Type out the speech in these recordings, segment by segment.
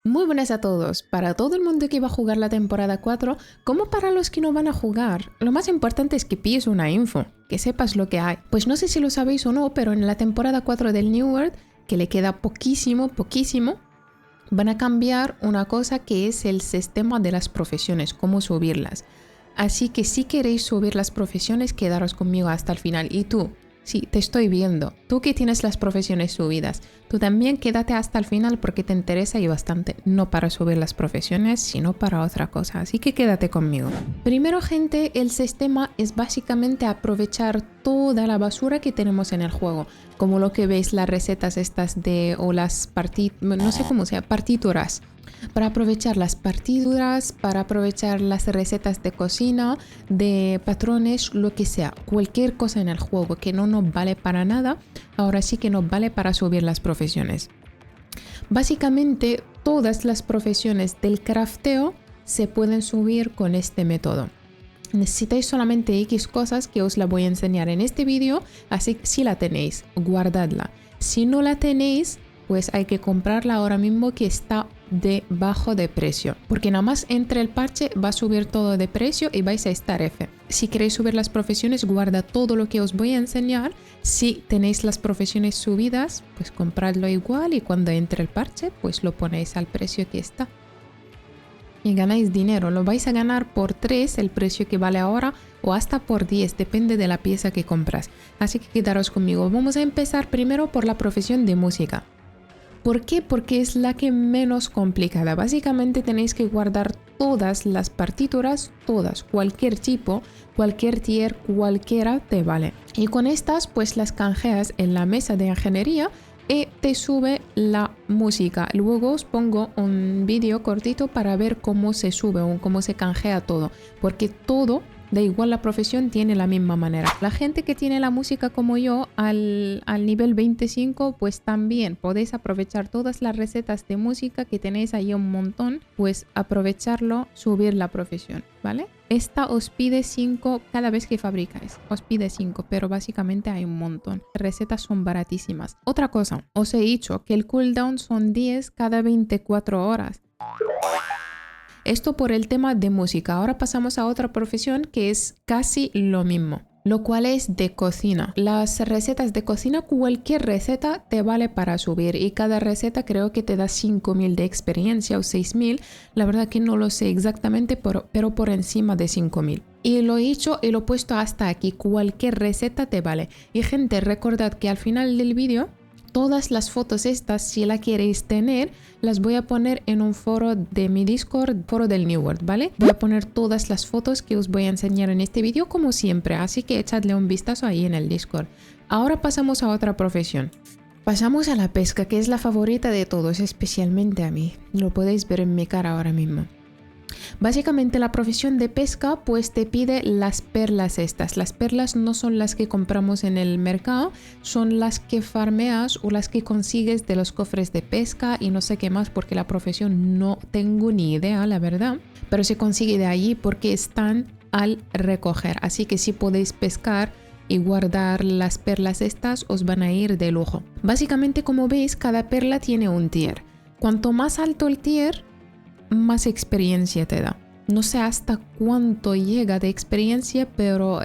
Muy buenas a todos. Para todo el mundo que va a jugar la temporada 4, como para los que no van a jugar, lo más importante es que pilles una info, que sepas lo que hay. Pues no sé si lo sabéis o no, pero en la temporada 4 del New World, que le queda poquísimo, van a cambiar una cosa que es el sistema de las profesiones, cómo subirlas. Así que si queréis subir las profesiones, quedaros conmigo hasta el final. Y tú, sí, te estoy viendo. Tú que tienes las profesiones subidas, tú también quédate hasta el final porque te interesa y bastante. No para subir las profesiones, sino para otra cosa. Así que quédate conmigo. Primero, gente, el sistema es básicamente aprovechar toda la basura que tenemos en el juego. Como lo que veis, las recetas estas o las no sé cómo sea, partituras. Para aprovechar las partituras, para aprovechar las recetas de cocina, de patrones, lo que sea, cualquier cosa en el juego que no nos vale para nada, ahora sí que nos vale para subir las profesiones. Básicamente todas las profesiones del crafteo se pueden subir con este método. Necesitáis solamente X cosas que os la voy a enseñar en este vídeo, así que si la tenéis, guardadla. Si no la tenéis, pues hay que comprarla ahora mismo que está debajo de precio, porque nada más entre el parche va a subir todo de precio y vais a estar F. Si queréis subir las profesiones, guarda todo lo que os voy a enseñar. Si tenéis las profesiones subidas, pues compradlo igual y cuando entre el parche, pues lo ponéis al precio que está. Y ganáis dinero, lo vais a ganar por 3 el precio que vale ahora o hasta por 10, depende de la pieza que compras. Así que quedaros conmigo. Vamos a empezar primero por la profesión de música. ¿Por qué? Porque es la que menos complicada. Básicamente tenéis que guardar todas las partituras, todas, cualquier tipo, cualquier tier, cualquiera te vale. Y con estas pues las canjeas en la mesa de ingeniería y te sube la música. Luego os pongo un vídeo cortito para ver cómo se sube o cómo se canjea todo, porque todo, da igual la profesión, tiene la misma manera. La gente que tiene la música como yo al nivel 25, pues también podéis aprovechar todas las recetas de música que tenéis ahí un montón, pues aprovecharlo, subir la profesión, ¿vale? Esta os pide 5 cada vez que fabricáis, os pide 5, pero básicamente hay un montón. Las recetas son baratísimas. Otra cosa, os he dicho que el cooldown son 10 cada 24 horas. Esto por el tema de música. Ahora pasamos a otra profesión que es casi lo mismo, lo cual es de cocina. Las recetas de cocina, cualquier receta te vale para subir y cada receta creo que te da 5000 de experiencia o 6000. La verdad que no lo sé exactamente, pero por encima de 5000. Y lo he hecho y lo he puesto hasta aquí. Cualquier receta te vale. Y gente, recordad que al final del vídeo todas las fotos estas, si la queréis tener, las voy a poner en un foro de mi Discord, foro del New World, ¿vale? Voy a poner todas las fotos que os voy a enseñar en este vídeo como siempre, así que echadle un vistazo ahí en el Discord. Ahora pasamos a otra profesión. Pasamos a la pesca, que es la favorita de todos, especialmente a mí. Lo podéis ver en mi cara ahora mismo. Básicamente la profesión de pesca pues te pide las perlas estas. Las perlas no son las que compramos en el mercado, son las que farmeas o las que consigues de los cofres de pesca y no sé qué más, porque la profesión no tengo ni idea, la verdad. Pero se consigue de allí porque están al recoger. Así que si podéis pescar y guardar las perlas estas, os van a ir de lujo. Básicamente, como veis, cada perla tiene un tier. Cuanto más alto el tier, más experiencia te da. No sé hasta cuánto llega de experiencia, pero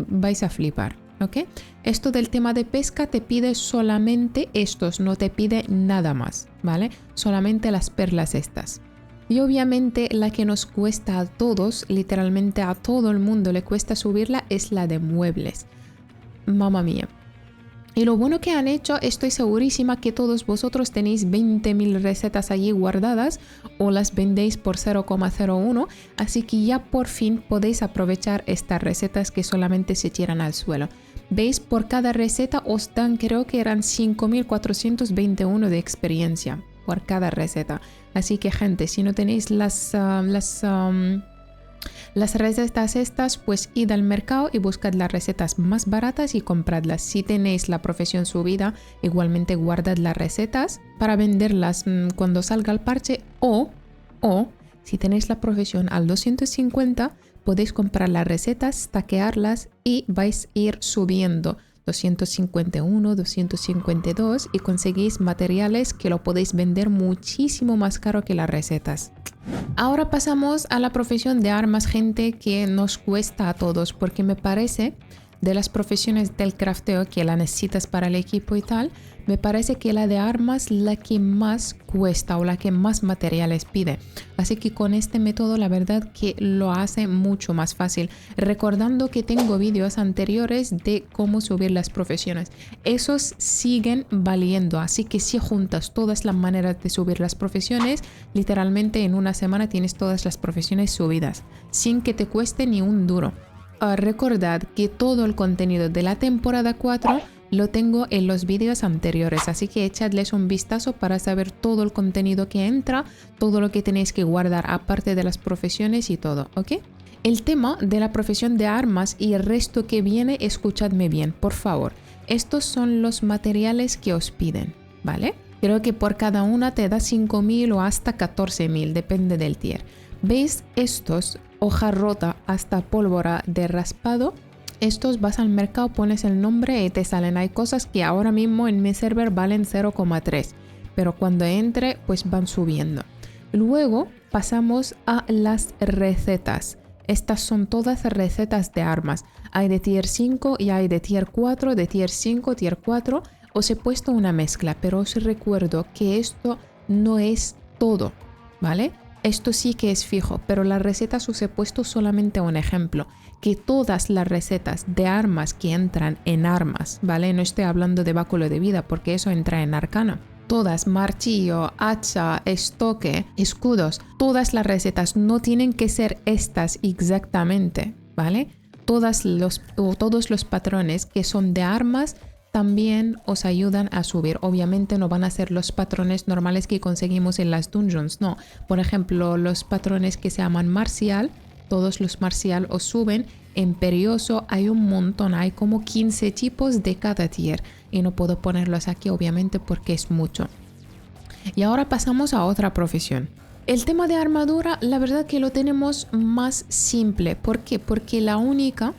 vais a flipar, ¿ok? Esto del tema de pesca te pide solamente estos, no te pide nada más, ¿vale? Solamente las perlas estas. Y obviamente la que nos cuesta a todos, literalmente a todo el mundo le cuesta subirla, es la de muebles. Mamma mía. Y lo bueno que han hecho, estoy segurísima que todos vosotros tenéis 20.000 recetas allí guardadas o las vendéis por 0,01, así que ya por fin podéis aprovechar estas recetas que solamente se tiran al suelo. ¿Veis? Por cada receta os dan, creo que eran 5.421 de experiencia por cada receta. Así que gente, si no tenéis las recetas estas, pues id al mercado y buscad las recetas más baratas y compradlas. Si tenéis la profesión subida, igualmente guardad las recetas para venderlas cuando salga el parche o si tenéis la profesión al 250, podéis comprar las recetas, stackearlas y vais a ir subiendo 251, 252 y conseguís materiales que lo podéis vender muchísimo más caro que las recetas. Ahora pasamos a la profesión de armas, gente, que nos cuesta a todos, porque me parece de las profesiones del crafteo que la necesitas para el equipo y tal, me parece que la de armas la que más cuesta o la que más materiales pide. Así que con este método la verdad que lo hace mucho más fácil. Recordando que tengo vídeos anteriores de cómo subir las profesiones. Esos siguen valiendo, así que si juntas todas las maneras de subir las profesiones, literalmente en una semana tienes todas las profesiones subidas, sin que te cueste ni un duro. Recordad que todo el contenido de la temporada 4 lo tengo en los vídeos anteriores, así que echadles un vistazo para saber todo el contenido que entra, todo lo que tenéis que guardar aparte de las profesiones y todo, ¿ok? El tema de la profesión de armas y el resto que viene, escuchadme bien, por favor. Estos son los materiales que os piden, ¿vale? Creo que por cada una te da 5.000 o hasta 14.000, depende del tier. ¿Veis estos? Hoja rota hasta pólvora de raspado. Estos vas al mercado, pones el nombre y te salen. Hay cosas que ahora mismo en mi server valen 0,3, pero cuando entre pues van subiendo. Luego pasamos a las recetas. Estas son todas recetas de armas. Hay de tier 5 y hay de tier 4, de tier 5, tier 4. Os he puesto una mezcla, pero os recuerdo que esto no es todo, ¿vale? Esto sí que es fijo, pero las recetas os he puesto solamente un ejemplo, que todas las recetas de armas que entran en armas, ¿vale? No estoy hablando de báculo de vida porque eso entra en arcana. Todas, martillo, hacha, estoque, escudos, todas las recetas no tienen que ser estas exactamente, ¿vale? Todos los patrones que son de armas también os ayudan a subir. Obviamente no van a ser los patrones normales que conseguimos en las dungeons, no. Por ejemplo, los patrones que se llaman marcial, todos los marcial os suben. Imperioso hay un montón, hay como 15 tipos de cada tier y no puedo ponerlos aquí obviamente porque es mucho. Y ahora pasamos a otra profesión. El tema de armadura, la verdad que lo tenemos más simple. ¿Por qué? Porque la única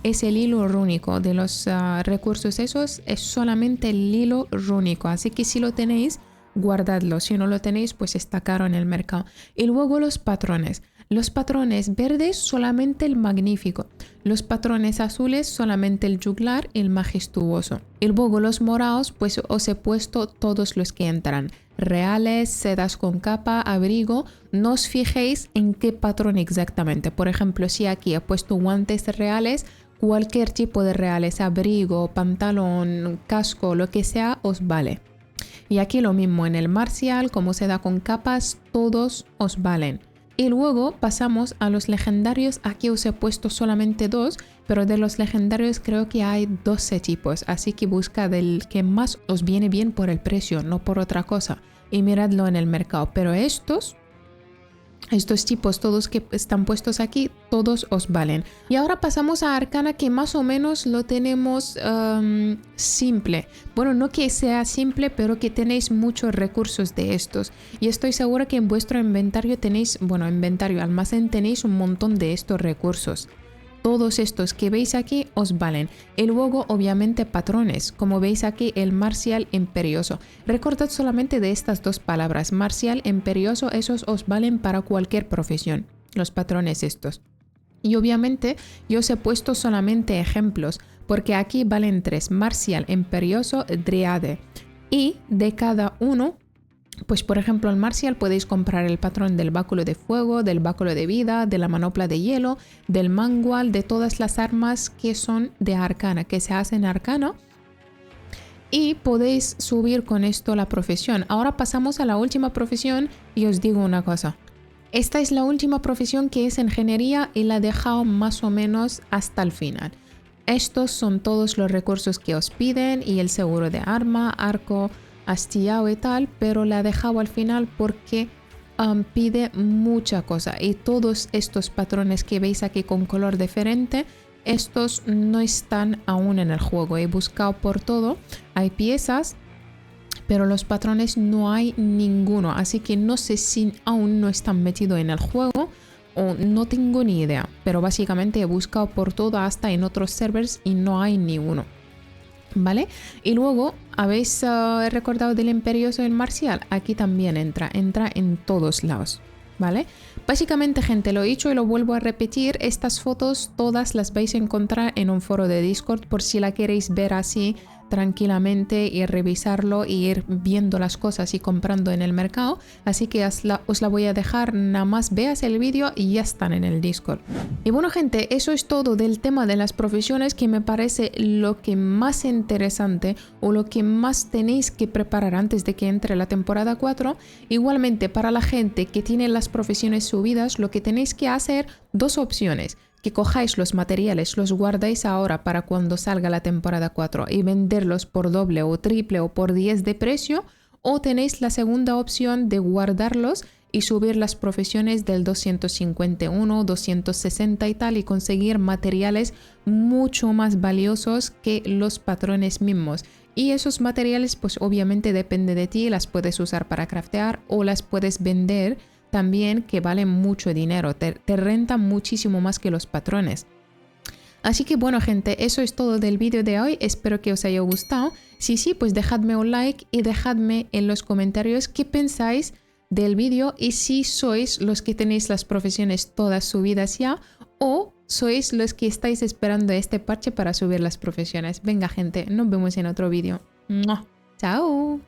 es el hilo rúnico de los recursos esos, es solamente el hilo rúnico, así que si lo tenéis, guardadlo, si no lo tenéis, pues está caro en el mercado. Y luego los patrones verdes, solamente el magnífico, los patrones azules, solamente el juglar y el majestuoso. Y luego los morados, pues os he puesto todos los que entran, reales, sedas con capa, abrigo. No os fijéis en qué patrón exactamente. Por ejemplo, si aquí he puesto guantes reales, cualquier tipo de reales, abrigo, pantalón, casco, lo que sea, os vale. Y aquí lo mismo en el marcial, como se da con capas, todos os valen. Y luego pasamos a los legendarios. Aquí os he puesto solamente 2, pero de los legendarios creo que hay 12 tipos. Así que buscad el que más os viene bien por el precio, no por otra cosa. Y miradlo en el mercado. Pero estos tipos, todos que están puestos aquí, todos os valen. Y ahora pasamos a arcana, que más o menos lo tenemos simple. Bueno, no que sea simple, pero que tenéis muchos recursos de estos. Y estoy segura que en vuestro inventario tenéis, almacén tenéis un montón de estos recursos. Todos estos que veis aquí os valen. Y luego obviamente patrones, como veis aquí el marcial imperioso. Recordad solamente de estas dos palabras, marcial, imperioso, esos os valen para cualquier profesión, los patrones estos. Y obviamente yo os he puesto solamente ejemplos, porque aquí valen 3, marcial, imperioso, dryade. Y de cada uno, pues por ejemplo, en marcial podéis comprar el patrón del báculo de fuego, del báculo de vida, de la manopla de hielo, del mangual, de todas las armas que son de arcana, que se hacen arcana. Y podéis subir con esto la profesión. Ahora pasamos a la última profesión y os digo una cosa. Esta es la última profesión, que es ingeniería, y la he dejado más o menos hasta el final. Estos son todos los recursos que os piden y el seguro de arma, arco, astillado y tal, pero la he dejado al final porque pide mucha cosa. Y todos estos patrones que veis aquí con color diferente, estos no están aún en el juego. He buscado por todo, hay piezas, pero los patrones no hay ninguno, así que no sé si aún no están metidos en el juego o no tengo ni idea, pero básicamente he buscado por todo hasta en otros servers y no hay ninguno. ¿vale? Y luego, ¿habéis recordado del imperioso en marcial? Aquí también entra en todos lados, ¿vale? Básicamente, gente, lo he dicho y lo vuelvo a repetir, estas fotos todas las vais a encontrar en un foro de Discord por si la queréis ver así tranquilamente y revisarlo y ir viendo las cosas y comprando en el mercado, así que os la voy a dejar, nada más veas el vídeo y ya están en el Discord. Y bueno, gente, eso es todo del tema de las profesiones, que me parece lo que más interesante o lo que más tenéis que preparar antes de que entre la temporada 4. Igualmente, para la gente que tiene las profesiones subidas, lo que tenéis que hacer, dos opciones: que cojáis los materiales, los guardáis ahora para cuando salga la temporada 4 y venderlos por doble o triple o por 10 de precio, o tenéis la segunda opción de guardarlos y subir las profesiones del 251, 260 y tal, y conseguir materiales mucho más valiosos que los patrones mismos. Y esos materiales pues obviamente depende de ti, las puedes usar para craftear o las puedes vender también, que valen mucho dinero, te rentan muchísimo más que los patrones. Así que bueno, gente, eso es todo del vídeo de hoy, espero que os haya gustado. Si sí, pues dejadme un like y dejadme en los comentarios qué pensáis del vídeo y si sois los que tenéis las profesiones todas subidas ya o sois los que estáis esperando este parche para subir las profesiones. Venga, gente, nos vemos en otro vídeo. ¡Chao!